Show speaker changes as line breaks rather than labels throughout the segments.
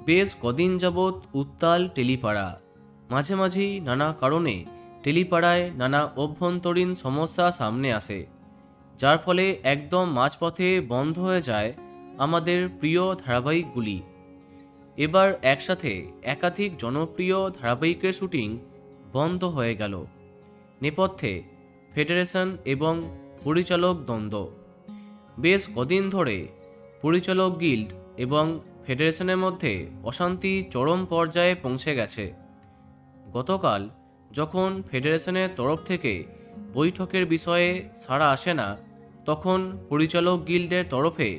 বেশ কদিন যাবৎ উত্তাল টেলিপাড়া। মাঝে মাঝেই নানা কারণে টেলিপাড়ায় নানা অভ্যন্তরীণ সমস্যা সামনে আসে, যার ফলে একদম মাঝপথে বন্ধ হয়ে যায় আমাদের প্রিয় ধারাবাহিকগুলি। এবার একসাথে একাধিক জনপ্রিয় ধারাবাহিকের শুটিং বন্ধ হয়ে গেল। নেপথ্যে ফেডারেশন এবং পরিচালক দ্বন্দ্ব। বেশ কদিন ধরে পরিচালক গিল্ড এবং ফেডারেশনের মধ্যে অশান্তি চরম পর্যায়ে পৌঁছে গেছে। গতকাল যখন ফেডারেশনের তরফ থেকে বৈঠকের বিষয়ে সাড়া আসে না, তখন পরিচালক গিল্ডের তরফে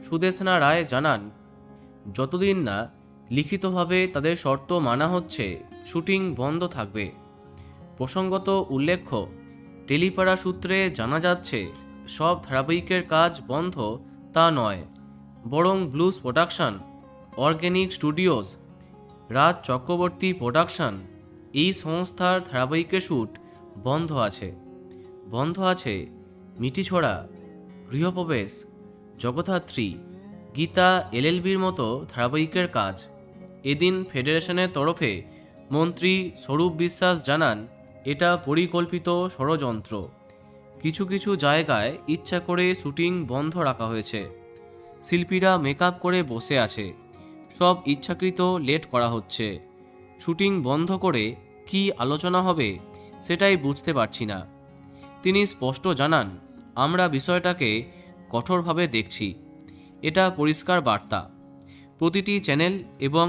সুদেশনা রায় জানান, যতদিন না লিখিতভাবে তাদের শর্ত মানা হচ্ছে শুটিং বন্ধ থাকবে। প্রসঙ্গত উল্লেখ্য, টেলিপাড়া সূত্রে জানা যাচ্ছে সব ধারাবাহিকের কাজ বন্ধ তা নয়, বরং blues production, organic studios, Raj Chakraborty production এই সংস্থার ধারাবাহিকের শ্যুট বন্ধ আছে। বন্ধ আছে মিটিছড়া, গৃহপ্রবেশ, জগদ্ধাত্রী, গীতা এলএলবির মতো ধারাবাহিকের কাজ। এদিন ফেডারেশনের তরফে মন্ত্রী স্বরূপ বিশ্বাস জানান, এটা পরিকল্পিত ষড়যন্ত্র। কিছু কিছু জায়গায় ইচ্ছা করে শুটিং বন্ধ রাখা হয়েছে। শিল্পীরা মেকআপ করে বসে আছে, সব ইচ্ছাকৃত লেট করা হচ্ছে। শুটিং বন্ধ করে কি আলোচনা হবে সেটাই বুঝতে পারছি না। তিনি স্পষ্ট জানান, আমরা বিষয়টাকে কঠোরভাবে দেখছি। এটা পরিষ্কার বার্তা। প্রতিটি চ্যানেল এবং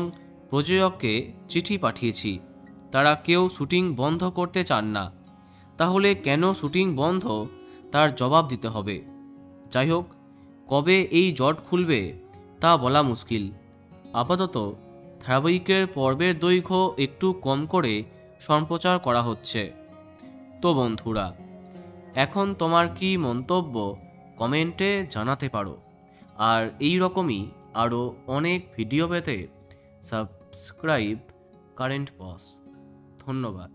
প্রযোজককে চিঠি পাঠিয়েছি, তারা কেউ শুটিং বন্ধ করতে চান না। তাহলে কেন শুটিং বন্ধ তার জবাব দিতে হবে। যাই হোক, কবে এই জট খুলবে তা বলা মুশকিল। আপাতত ধারাবাহিকের পর্বের দৈর্ঘ্য একটু কম করে সম্প্রচার করা হচ্ছে। তো বন্ধুরা, এখন তোমার কি মন্তব্য কমেন্টে জানাতে পারো। আর এই রকমই আরও অনেক ভিডিও পেতে সাবস্ক্রাইব কারেন্ট বস। ধন্যবাদ।